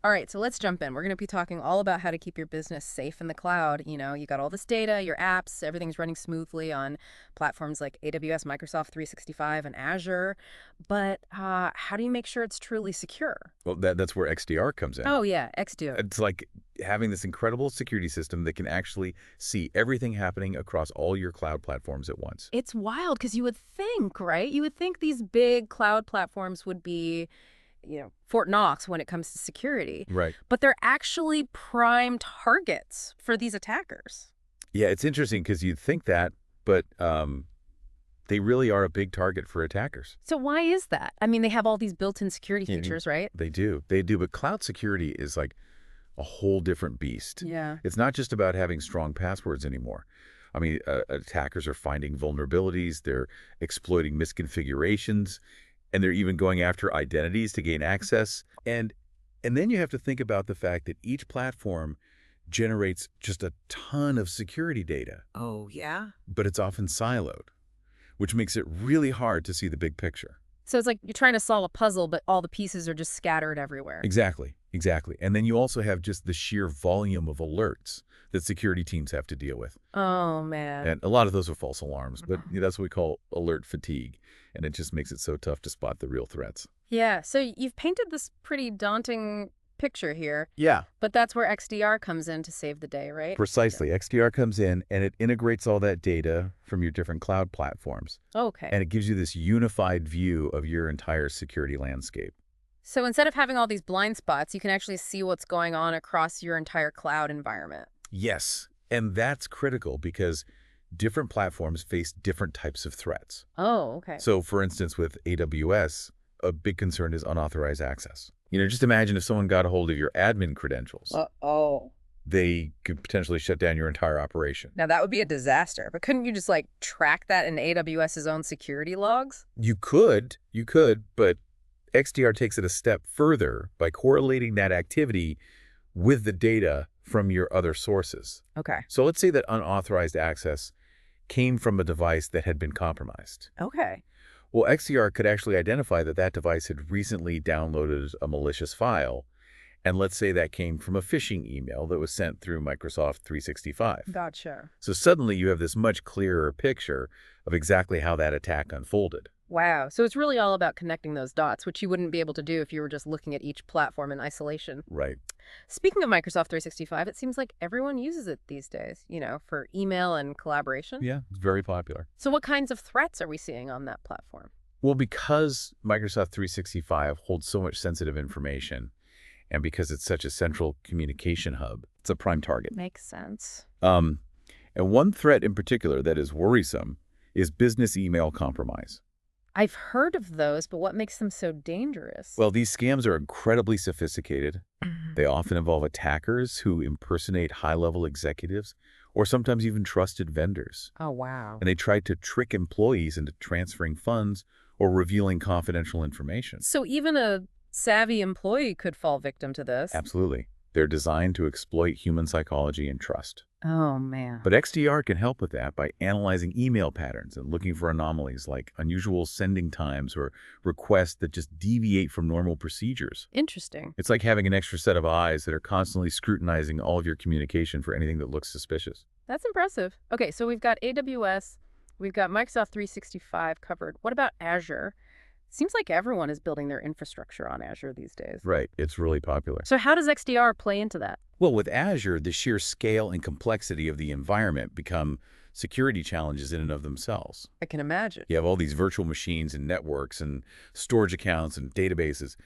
All right, so let's jump in. We're going to be talking all about how to keep your business safe in the cloud. You got all this data, your apps, everything's running smoothly on platforms like AWS, Microsoft 365, and Azure. But how do you make sure it's truly secure? Well, that's where XDR comes in. Oh, yeah, XDO. It's like having this incredible security system that can actually see everything happening across all your cloud platforms at once. It's wild because you would think, right? You would think these big cloud platforms would be Fort Knox when it comes to security. Right. But they're actually prime targets for these attackers. Yeah, it's interesting because you'd think that, but they really are a big target for attackers. So why is that? I mean, they have all these built-in security features, right? They do. They do. But cloud security is like a whole different beast. Yeah. It's not just about having strong passwords anymore. I mean, attackers are finding vulnerabilities. They're exploiting misconfigurations, and they're even going after identities to gain access. And then you have to think about the fact that each platform generates just a ton of security data, Oh, yeah? but it's often siloed, which makes it really hard to see the big picture. So it's like you're trying to solve a puzzle, but all the pieces are just scattered everywhere. Exactly, exactly. And then you also have just the sheer volume of alerts that security teams have to deal with. Oh, man. And a lot of those are false alarms, but that's what we call alert fatigue. And it just makes it so tough to spot the real threats. Yeah, so you've painted this pretty daunting picture here, Yeah. but that's where XDR comes in to save the day, right? Precisely. XDR comes in and it integrates all that data from your different cloud platforms. Okay. And it gives you this unified view of your entire security landscape. So instead of having all these blind spots, you can actually see what's going on across your entire cloud environment. Yes. And that's critical because different platforms face different types of threats. Oh, okay. So, for instance, with AWS, a big concern is unauthorized access. Just imagine if someone got a hold of your admin credentials. Oh. They could potentially shut down your entire operation. Now, that would be a disaster, but couldn't you just, track that in AWS's own security logs? You could, but XDR takes it a step further by correlating that activity with the data from your other sources. Okay. So let's say that unauthorized access came from a device that had been compromised. Okay. Well, XDR could actually identify that that device had recently downloaded a malicious file, and let's say that came from a phishing email that was sent through Microsoft 365. Gotcha. So suddenly you have this much clearer picture of exactly how that attack unfolded. Wow. So it's really all about connecting those dots, which you wouldn't be able to do if you were just looking at each platform in isolation. Right. Speaking of Microsoft 365, it seems like everyone uses it these days, for email and collaboration. Yeah, it's very popular. So what kinds of threats are we seeing on that platform? Well, because Microsoft 365 holds so much sensitive information, and because it's such a central communication hub, it's a prime target. Makes sense. And one threat in particular that is worrisome is business email compromise. I've heard of those, but what makes them so dangerous? Well, these scams are incredibly sophisticated. They often involve attackers who impersonate high-level executives or sometimes even trusted vendors. Oh, wow. And they try to trick employees into transferring funds or revealing confidential information. So even a savvy employee could fall victim to this. Absolutely. They're designed to exploit human psychology and trust. Oh, man. But XDR can help with that by analyzing email patterns and looking for anomalies like unusual sending times or requests that just deviate from normal procedures. Interesting. It's like having an extra set of eyes that are constantly scrutinizing all of your communication for anything that looks suspicious. That's impressive. Okay, so we've got AWS, we've got Microsoft 365 covered. What about Azure? Seems like everyone is building their infrastructure on Azure these days. Right. It's really popular. So how does XDR play into that? Well, with Azure, the sheer scale and complexity of the environment become security challenges in and of themselves. I can imagine. You have all these virtual machines and networks and storage accounts and databases.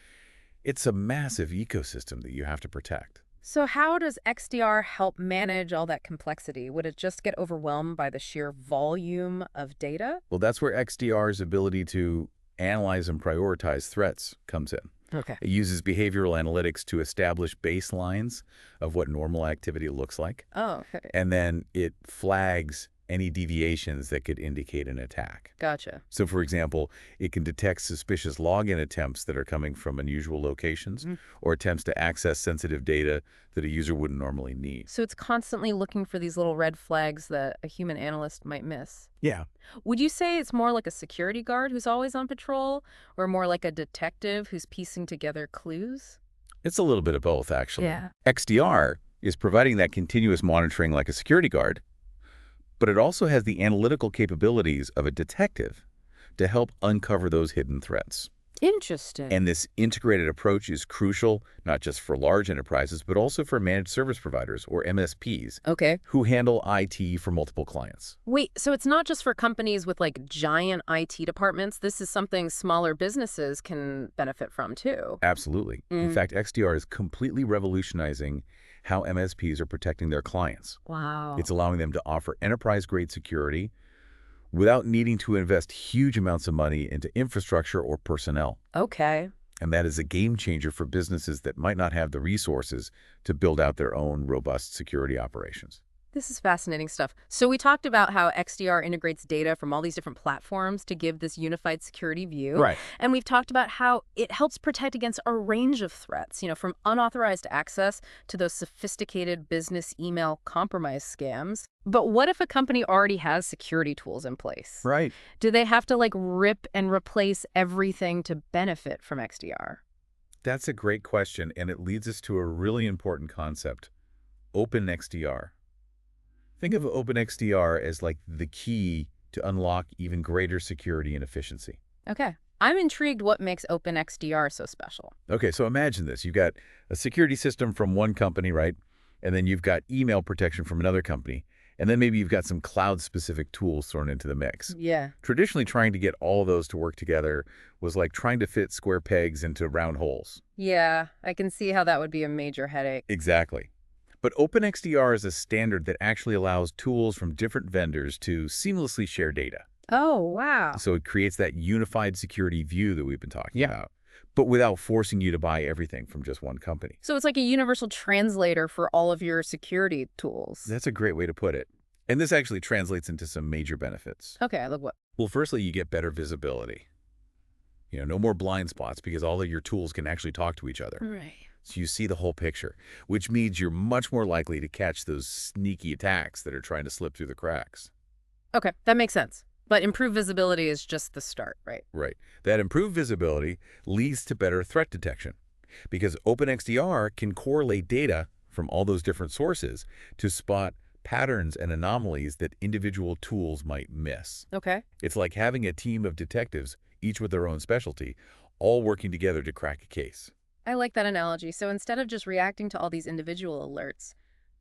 It's a massive ecosystem that you have to protect. So how does XDR help manage all that complexity? Would it just get overwhelmed by the sheer volume of data? Well, that's where XDR's ability to analyze and prioritize threats comes in. Okay. It uses behavioral analytics to establish baselines of what normal activity looks like. Oh, okay. And then it flags any deviations that could indicate an attack. Gotcha. So, for example, it can detect suspicious login attempts that are coming from unusual locations or attempts to access sensitive data that a user wouldn't normally need. So it's constantly looking for these little red flags that a human analyst might miss. Yeah. Would you say it's more like a security guard who's always on patrol, or more like a detective who's piecing together clues? It's a little bit of both, actually. Yeah. XDR is providing that continuous monitoring like a security guard, but it also has the analytical capabilities of a detective to help uncover those hidden threats. Interesting. And this integrated approach is crucial, not just for large enterprises, but also for managed service providers, or MSPs, Okay. who handle IT for multiple clients. Wait, so it's not just for companies with like giant IT departments. This is something smaller businesses can benefit from too. Absolutely. In Mm. fact, XDR is completely revolutionizing how MSPs are protecting their clients. Wow. It's allowing them to offer enterprise-grade security without needing to invest huge amounts of money into infrastructure or personnel. Okay. And that is a game changer for businesses that might not have the resources to build out their own robust security operations. This is fascinating stuff. So we talked about how XDR integrates data from all these different platforms to give this unified security view. Right. And we've talked about how it helps protect against a range of threats, from unauthorized access to those sophisticated business email compromise scams. But what if a company already has security tools in place? Right. Do they have to like rip and replace everything to benefit from XDR? That's a great question, and it leads us to a really important concept, Open XDR. Think of Open XDR as like the key to unlock even greater security and efficiency. Okay. I'm intrigued what makes Open XDR so special. Okay, so imagine this. You've got a security system from one company, right? And then you've got email protection from another company. And then maybe you've got some cloud-specific tools thrown into the mix. Yeah. Traditionally, trying to get all of those to work together was like trying to fit square pegs into round holes. Yeah, I can see how that would be a major headache. Exactly. But OpenXDR is a standard that actually allows tools from different vendors to seamlessly share data. Oh, wow. So it creates that unified security view that we've been talking about, but without forcing you to buy everything from just one company. So it's like a universal translator for all of your security tools. That's a great way to put it. And this actually translates into some major benefits. Okay, look what. Well, firstly, you get better visibility. No more blind spots because all of your tools can actually talk to each other. Right. So you see the whole picture, which means you're much more likely to catch those sneaky attacks that are trying to slip through the cracks. Okay, that makes sense. But improved visibility is just the start, right? Right. That improved visibility leads to better threat detection because OpenXDR can correlate data from all those different sources to spot patterns and anomalies that individual tools might miss. Okay. It's like having a team of detectives, each with their own specialty, all working together to crack a case. I like that analogy. So instead of just reacting to all these individual alerts,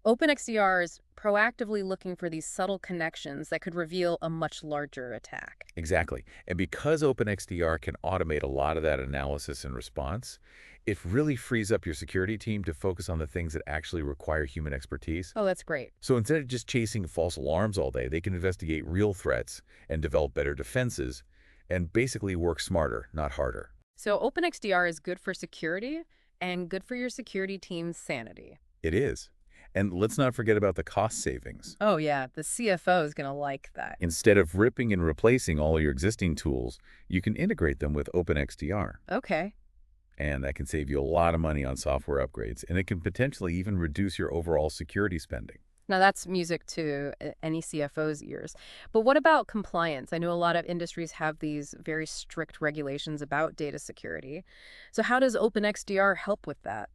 OpenXDR is proactively looking for these subtle connections that could reveal a much larger attack. Exactly. And because OpenXDR can automate a lot of that analysis and response, it really frees up your security team to focus on the things that actually require human expertise. Oh, that's great. So instead of just chasing false alarms all day, they can investigate real threats and develop better defenses and basically work smarter, not harder. So OpenXDR is good for security and good for your security team's sanity. It is. And let's not forget about the cost savings. Oh, yeah, the CFO is going to like that. Instead of ripping and replacing all your existing tools, you can integrate them with OpenXDR. Okay. And that can save you a lot of money on software upgrades, and it can potentially even reduce your overall security spending. Now, that's music to any CFO's ears. But what about compliance? I know a lot of industries have these very strict regulations about data security. So how does OpenXDR help with that?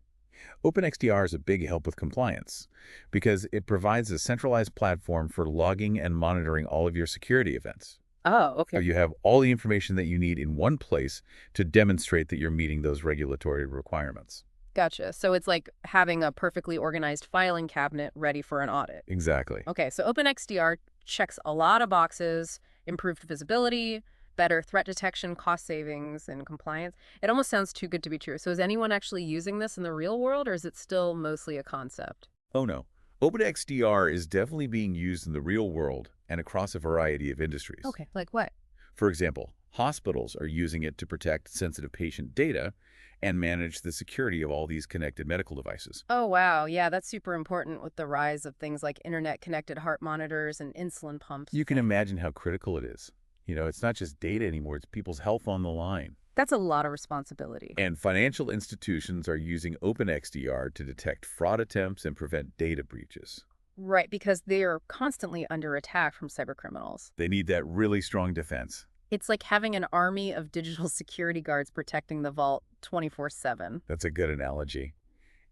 OpenXDR is a big help with compliance because it provides a centralized platform for logging and monitoring all of your security events. Oh, So okay. you have all the information that you need in one place to demonstrate that you're meeting those regulatory requirements. Gotcha. So it's like having a perfectly organized filing cabinet ready for an audit. Exactly. Okay, so OpenXDR checks a lot of boxes, improved visibility, better threat detection, cost savings, and compliance. It almost sounds too good to be true. So is anyone actually using this in the real world, or is it still mostly a concept? Oh no. OpenXDR is definitely being used in the real world and across a variety of industries. Okay, like what? For example, hospitals are using it to protect sensitive patient data and manage the security of all these connected medical devices. Oh, wow. Yeah, that's super important with the rise of things like internet-connected heart monitors and insulin pumps. You can imagine how critical it is. It's not just data anymore, it's people's health on the line. That's a lot of responsibility. And financial institutions are using OpenXDR to detect fraud attempts and prevent data breaches. Right, because they are constantly under attack from cybercriminals. They need that really strong defense. It's like having an army of digital security guards protecting the vault 24/7. That's a good analogy.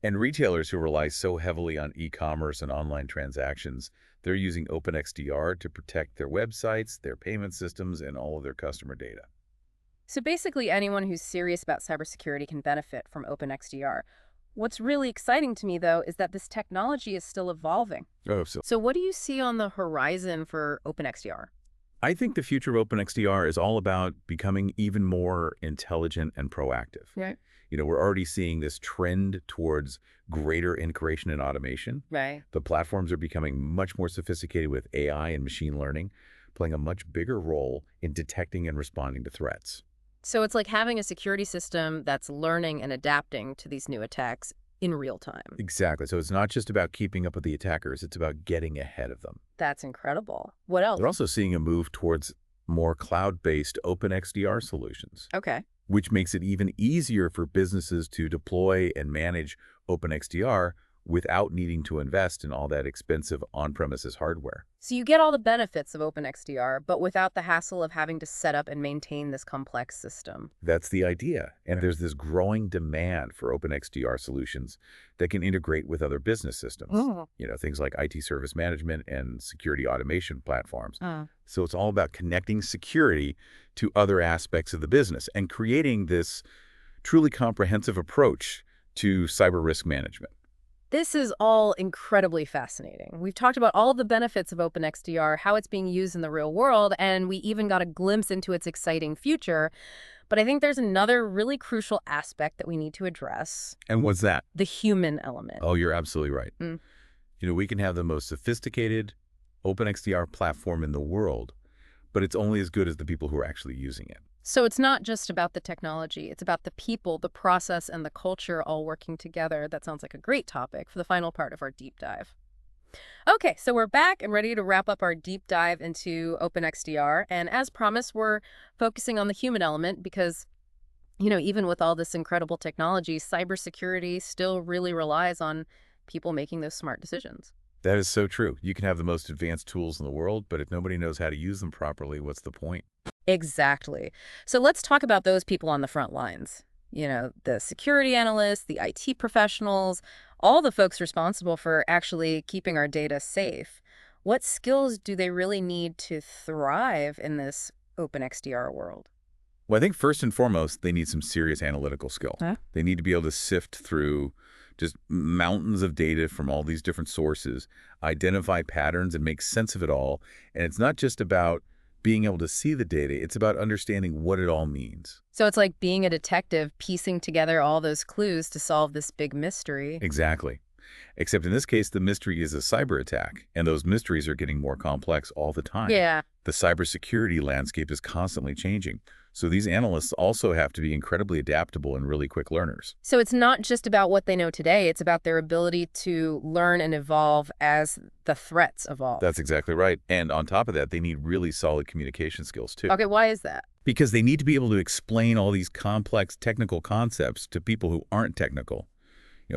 And retailers who rely so heavily on e-commerce and online transactions, they're using Open XDR to protect their websites, their payment systems, and all of their customer data. So basically, anyone who's serious about cybersecurity can benefit from Open XDR. What's really exciting to me, though, is that this technology is still evolving. Oh, so So what do you see on the horizon for Open XDR? I think the future of Open XDR is all about becoming even more intelligent and proactive. Right. We're already seeing this trend towards greater integration and automation. Right. The platforms are becoming much more sophisticated with AI and machine learning, playing a much bigger role in detecting and responding to threats. So it's like having a security system that's learning and adapting to these new attacks in real time. Exactly. So it's not just about keeping up with the attackers, it's about getting ahead of them. That's incredible. What else? They're also seeing a move towards more cloud-based Open XDR solutions, Okay. which makes it even easier for businesses to deploy and manage Open XDR without needing to invest in all that expensive on-premises hardware. So you get all the benefits of Open XDR, but without the hassle of having to set up and maintain this complex system. That's the idea. And there's this growing demand for Open XDR solutions that can integrate with other business systems. Oh. Things like IT service management and security automation platforms. Uh, So it's all about connecting security to other aspects of the business and creating this truly comprehensive approach to cyber risk management. This is all incredibly fascinating. We've talked about all the benefits of Open XDR, how it's being used in the real world, and we even got a glimpse into its exciting future. But I think there's another really crucial aspect that we need to address, And what's that? the human element. Oh, you're absolutely right. Mm. We can have the most sophisticated Open XDR platform in the world, but it's only as good as the people who are actually using it. So it's not just about the technology, it's about the people, the process, and the culture all working together. That sounds like a great topic for the final part of our deep dive. Okay, so we're back and ready to wrap up our deep dive into Open XDR. And as promised, we're focusing on the human element because, even with all this incredible technology, cybersecurity still really relies on people making those smart decisions. That is so true. You can have the most advanced tools in the world, but if nobody knows how to use them properly, what's the point? Exactly. So let's talk about those people on the front lines. The security analysts, the IT professionals, all the folks responsible for actually keeping our data safe. What skills do they really need to thrive in this Open XDR world? Well, I think first and foremost, they need some serious analytical skill. Huh? They need to be able to sift through just mountains of data from all these different sources, identify patterns and make sense of it all. And it's not just about being able to see the data, it's about understanding what it all means. So it's like being a detective, piecing together all those clues to solve this big mystery. Exactly. Except in this case, the mystery is a cyber attack, and those mysteries are getting more complex all the time. Yeah. The cybersecurity landscape is constantly changing. So these analysts also have to be incredibly adaptable and really quick learners. So it's not just about what they know today, it's about their ability to learn and evolve as the threats evolve. That's exactly right. And on top of that, they need really solid communication skills too. Okay, why is that? Because they need to be able to explain all these complex technical concepts to people who aren't technical,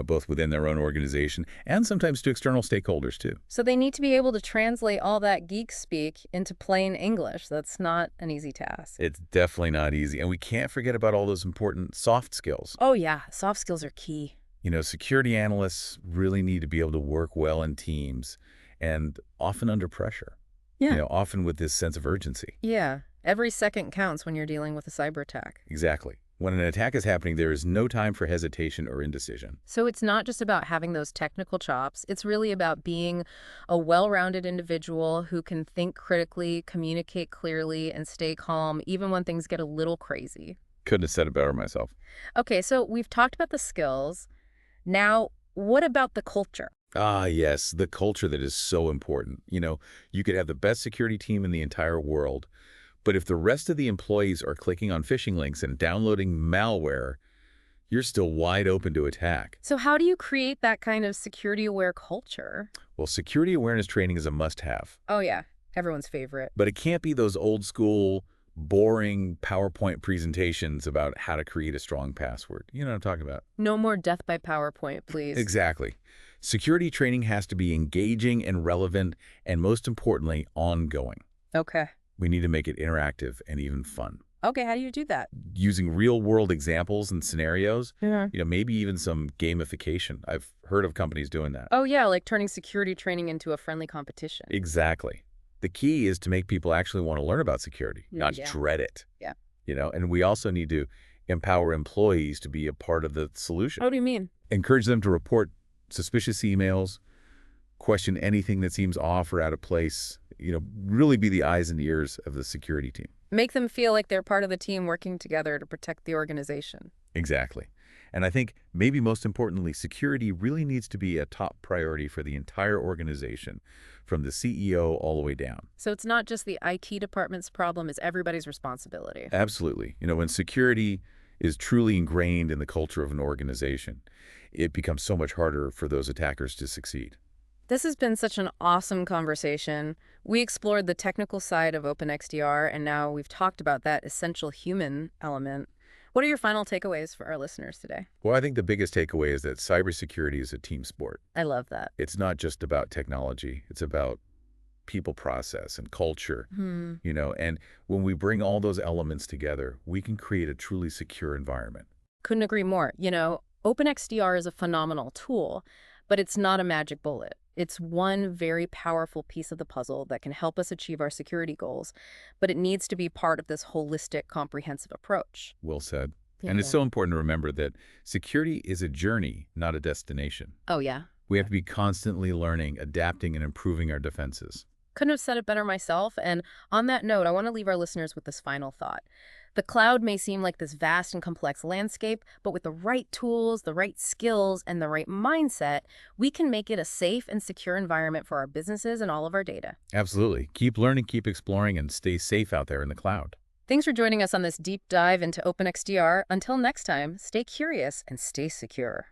both within their own organization and sometimes to external stakeholders too. So they need to be able to translate all that geek speak into plain English. That's not an easy task. It's definitely not easy. And we can't forget about all those important soft skills. Oh yeah, soft skills are key. Security analysts really need to be able to work well in teams and often under pressure. Yeah. Often with this sense of urgency. Yeah, every second counts when you're dealing with a cyber attack. Exactly. When an attack is happening, there is no time for hesitation or indecision. So it's not just about having those technical chops. It's really about being a well-rounded individual who can think critically, communicate clearly, and stay calm even when things get a little crazy. Couldn't have said it better myself. Okay, so we've talked about the skills. Now, what about the culture? Ah, yes, the culture that is so important. You could have the best security team in the entire world, but if the rest of the employees are clicking on phishing links and downloading malware, you're still wide open to attack. So how do you create that kind of security-aware culture? Well, security awareness training is a must-have, Oh yeah, everyone's favorite. but it can't be those old school, boring PowerPoint presentations about how to create a strong password. You know what I'm talking about? No more death by PowerPoint, please. Exactly. Security training has to be engaging and relevant, and most importantly, ongoing. Okay. We need to make it interactive and even fun. Okay, how do you do that? Using real-world examples and scenarios, Yeah. maybe even some gamification. I've heard of companies doing that. Oh, yeah, like turning security training into a friendly competition. Exactly. The key is to make people actually want to learn about security, Mm, not yeah. dread it. Yeah. And we also need to empower employees to be a part of the solution. What do you mean? Encourage them to report suspicious emails, question anything that seems off or out of place, really be the eyes and ears of the security team. Make them feel like they're part of the team working together to protect the organization. Exactly. And I think maybe most importantly, security really needs to be a top priority for the entire organization, from the CEO all the way down. So it's not just the IT department's problem, it's everybody's responsibility. Absolutely. When security is truly ingrained in the culture of an organization, it becomes so much harder for those attackers to succeed. This has been such an awesome conversation. We explored the technical side of Open XDR, and now we've talked about that essential human element. What are your final takeaways for our listeners today? Well, I think the biggest takeaway is that cybersecurity is a team sport. I love that. It's not just about technology. It's about people, process, and culture, Hmm. and when we bring all those elements together, we can create a truly secure environment. Couldn't agree more. OpenXDR is a phenomenal tool, but it's not a magic bullet. It's one very powerful piece of the puzzle that can help us achieve our security goals, but it needs to be part of this holistic, comprehensive approach. Well said. And it's Yeah. so important to remember that security is a journey, not a destination. Oh, yeah. We have to be constantly learning, adapting, and improving our defenses. Couldn't have said it better myself. And on that note, I want to leave our listeners with this final thought. The cloud may seem like this vast and complex landscape, but with the right tools, the right skills, and the right mindset, we can make it a safe and secure environment for our businesses and all of our data. Absolutely. Keep learning, keep exploring, and stay safe out there in the cloud. Thanks for joining us on this deep dive into OpenXDR. Until next time, stay curious and stay secure.